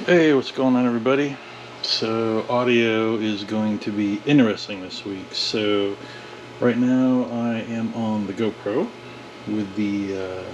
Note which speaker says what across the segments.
Speaker 1: Hey, what's going on, everybody? So audio is going to be interesting this week. So right now I am on the GoPro with the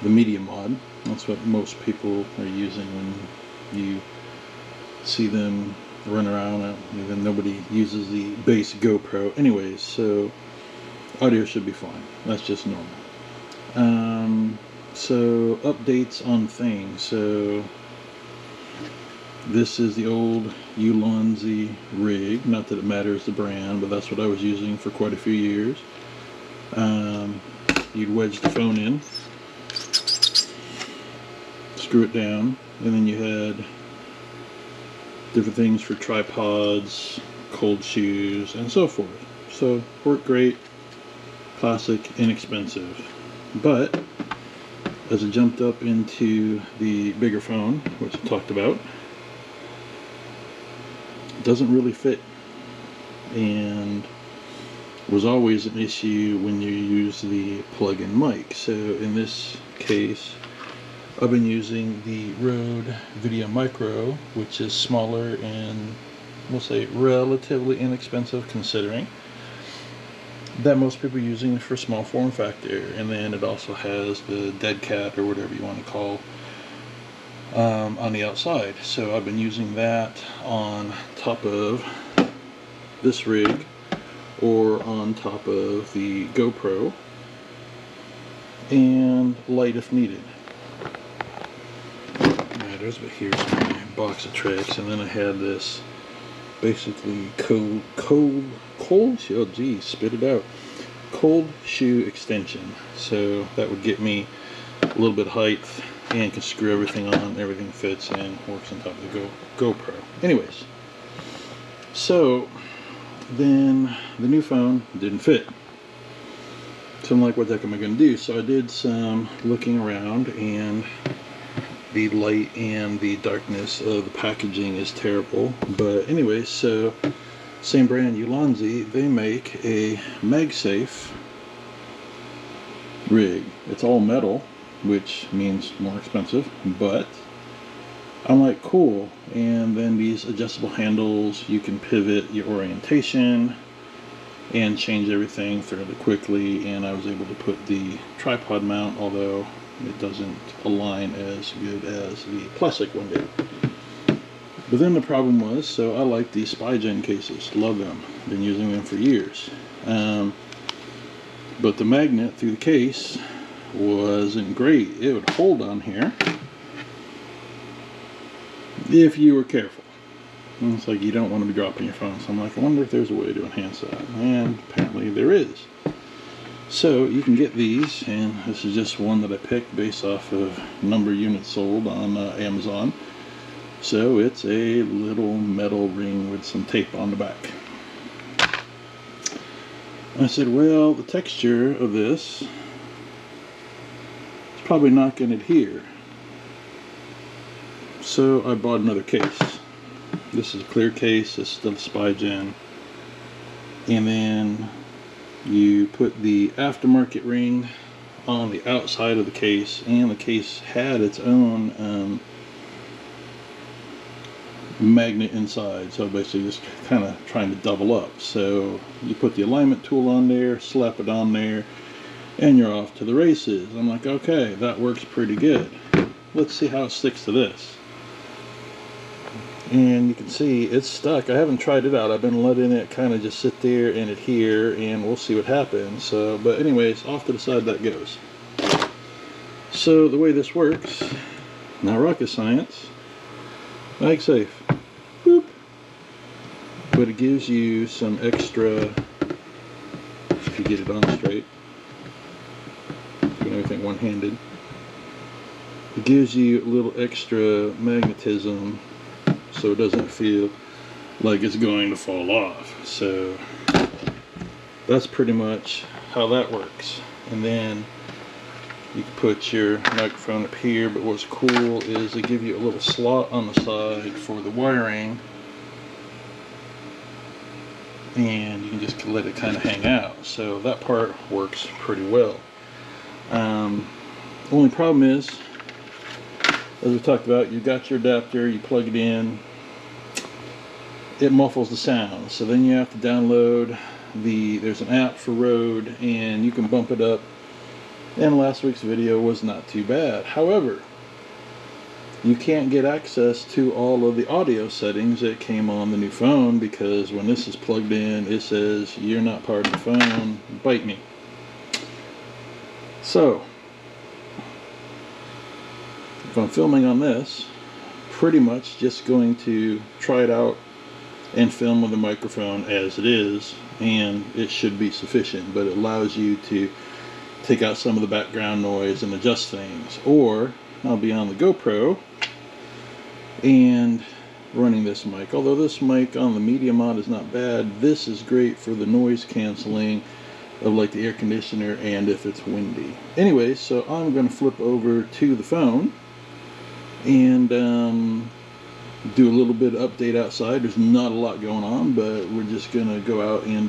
Speaker 1: media mod. That's what most people are using when you see them run around. Even nobody uses the base GoPro anyways, so audio should be fine. That's just normal. So updates on things. So this is the old ULANZI rig. Not that it matters the brand, but that's what I was using for quite a few years. You'd wedge the phone in, screw it down, and then you had different things for tripods, cold shoes, and so forth. So worked great, classic, inexpensive. But as I jumped up into the bigger phone, which I talked about, doesn't really fit, and was always an issue when you use the plug-in mic. So in this case I've been using the Rode VideoMicro, which is smaller and we'll say relatively inexpensive considering that most people are using it for small form factor, and then it also has the dead cat or whatever you want to call on the outside. So I've been using that on top of this rig or on top of the GoPro, and light if needed. Here's my box of tricks, and then I had this basically cold shoe extension. So that would get me a little bit of height and can screw everything on, everything fits and works on top of the GoPro. Anyways, so then the new phone didn't fit. So I'm like, what the heck am I going to do? So I did some looking around, and the light and the darkness of the packaging is terrible. But anyways, so same brand, ULANZI, they make a MagSafe rig. It's all metal, which means more expensive, but I'm like, cool. And then these adjustable handles, you can pivot your orientation and change everything fairly quickly, and I was able to put the tripod mount, although it doesn't align as good as the plastic one did. But then the problem was, so I like these SpyGen cases, love them, been using them for years, but the magnet through the case wasn't great. It would hold on here if you were careful. And it's like, you don't want to be dropping your phone. So I'm like, I wonder if there's a way to enhance that, and apparently there is. So you can get these, and this is just one that I picked based off of number of units sold on Amazon. So it's a little metal ring with some tape on the back. I said, well, the texture of this is probably not going to adhere. So I bought another case. This is a clear case, this is still SpyGen. And then you put the aftermarket ring on the outside of the case, and the case had its own magnet inside, so basically just kind of trying to double up. So you put the alignment tool on there, slap it on there, and you're off to the races. I'm like, okay, that works pretty good. Let's see how it sticks to this. And you can see it's stuck. I haven't tried it out. I've been letting it kind of just sit there and adhere, and we'll see what happens. So, but anyways, off to the side that goes. So the way this works, not rocket science, MagSafe, boop. But it gives you some extra, if you get it on straight, doing everything one-handed, it gives you a little extra magnetism, so it doesn't feel like it's going to fall off. So that's pretty much how that works. And then you can put your microphone up here, but what's cool is they give you a little slot on the side for the wiring, and you can just let it kind of hang out. So that part works pretty well. Only problem is as we talked about, you got your adapter, you plug it in, it muffles the sound. So then you have to download there's an app for Rode, and you can bump it up. And last week's video was not too bad. However, you can't get access to all of the audio settings that came on the new phone, because when this is plugged in, it says you're not part of the phone, bite me. So if I'm filming on this, pretty much just going to try it out and film with the microphone as it is, and it should be sufficient. But it allows you to take out some of the background noise and adjust things. Or I'll be on the GoPro and running this mic. Although this mic on the media mod is not bad, this is great for the noise canceling of like the air conditioner and if it's windy. Anyway, so I'm going to flip over to the phone and do a little bit of update outside. There's not a lot going on, but we're just going to go out and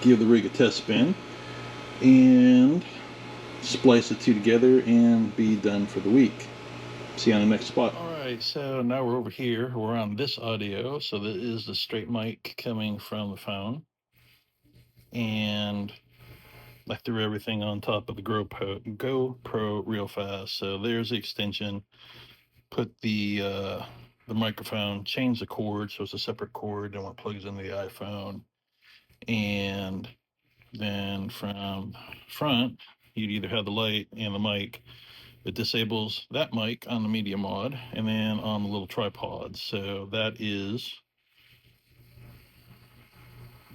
Speaker 1: give the rig a test spin and splice the two together and be done for the week. See you on the next spot. Alright, so now we're over here. We're on this audio. So this is the straight mic coming from the phone. And I threw everything on top of the GoPro real fast. So there's the extension. Put the microphone, change the cord so it's a separate cord than what plugs into the iPhone. And then from front, you'd either have the light and the mic. It disables that mic on the media mod and then on the little tripod. So that is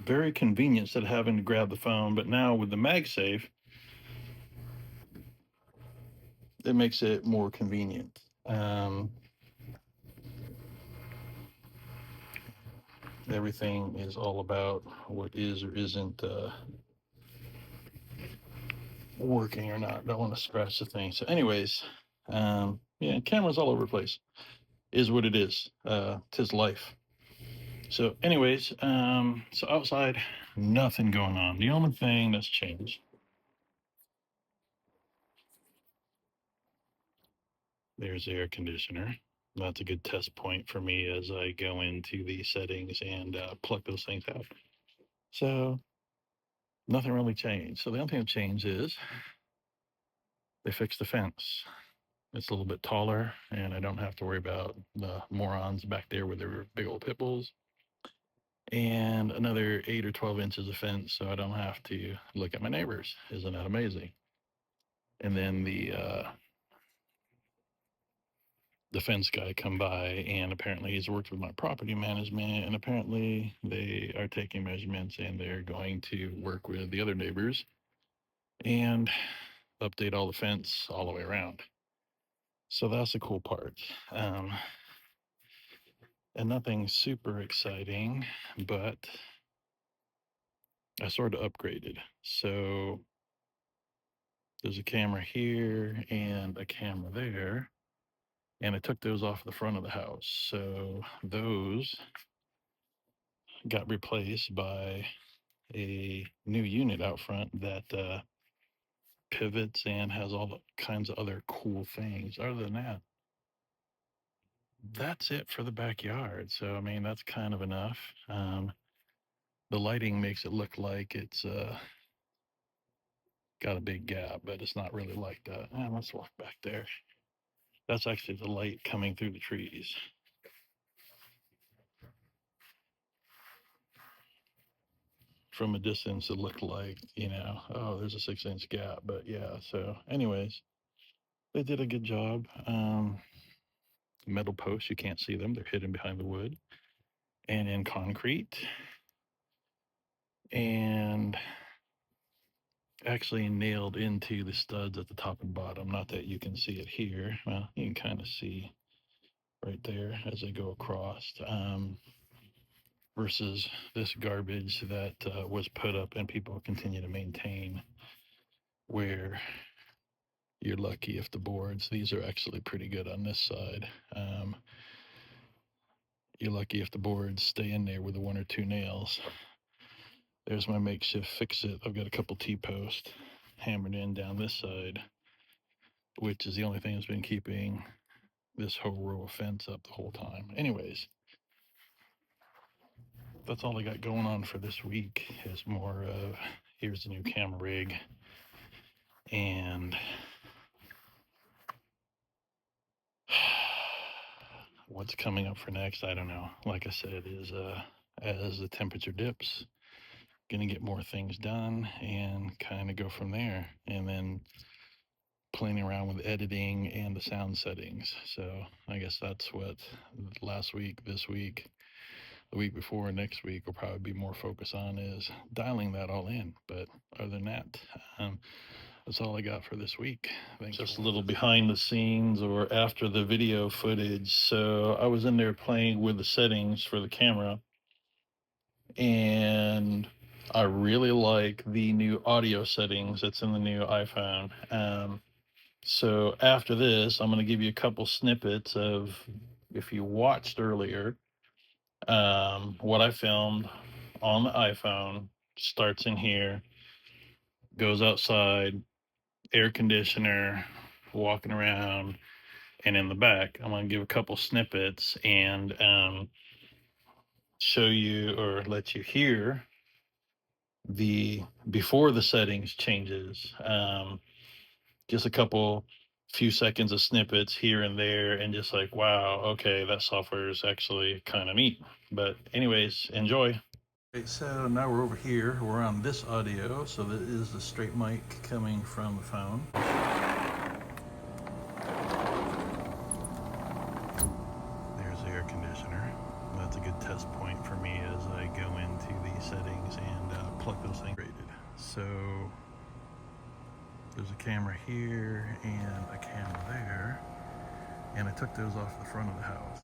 Speaker 1: very convenient instead of having to grab the phone. But now with the MagSafe, it makes it more convenient. Everything is all about what is or isn't working or not. Don't want to scratch the thing. So anyways, yeah, cameras all over the place. Is what it is. 'Tis life. So anyways, so outside, nothing going on. The only thing that's changed, there's the air conditioner. That's a good test point for me as I go into the settings and pluck those things out. So nothing really changed. So the only thing that changed is they fixed the fence. It's a little bit taller, and I don't have to worry about the morons back there with their big old pit bulls. And another 8 or 12 inches of fence, so I don't have to look at my neighbors. Isn't that amazing? And then the fence guy come by, and apparently he's worked with my property management, and apparently they are taking measurements, and they're going to work with the other neighbors and update all the fence all the way around. So that's the cool part. And nothing super exciting, but I sort of upgraded. So there's a camera here and a camera there, and I took those off the front of the house. So those got replaced by a new unit out front that pivots and has all kinds of other cool things. Other than that, that's it for the backyard. So, I mean, that's kind of enough. The lighting makes it look like it's got a big gap, but it's not really like that. Let's walk back there. That's actually the light coming through the trees. From a distance, it looked like, oh, there's a 6-inch gap. But yeah, so anyways, they did a good job. Metal posts, you can't see them. They're hidden behind the wood and in concrete. And actually nailed into the studs at the top and bottom. Not that you can see it here. Well, you can kind of see right there as I go across. Versus this garbage that was put up and people continue to maintain, where you're lucky if the boards, these are actually pretty good on this side. You're lucky if the boards stay in there with the 1 or 2 nails. There's my makeshift fix-it. I've got a couple T-posts hammered in down this side, which is the only thing that's been keeping this whole row of fence up the whole time. Anyways, that's all I got going on for this week. Is more of, here's the new camera rig, and what's coming up for next, I don't know. Like I said, is as the temperature dips, gonna get more things done and kind of go from there, and then playing around with editing and the sound settings. So I guess that's what last week, this week, the week before, and next week will probably be more focus on, is dialing that all in. But other than that, that's all I got for this week. Thanks. Just a little behind the scenes or after the video footage. So I was in there playing with the settings for the camera, and I really like the new audio settings that's in the new iPhone. So after this, I'm going to give you a couple snippets of, if you watched earlier, what I filmed on the iPhone. Starts in here, goes outside, air conditioner, walking around, and in the back. I'm going to give a couple snippets and show you, or let you hear, the before the settings changes. Just a few seconds of snippets here and there, and just like, wow, okay, that software is actually kind of neat. But anyways, enjoy. Okay, so now we're over here. We're on this audio, so that is the straight mic coming from the phone. There's the air conditioner. That's a good test point for me as I go into the settings and plug those things. So there's a camera here and a camera there, and I took those off the front of the house.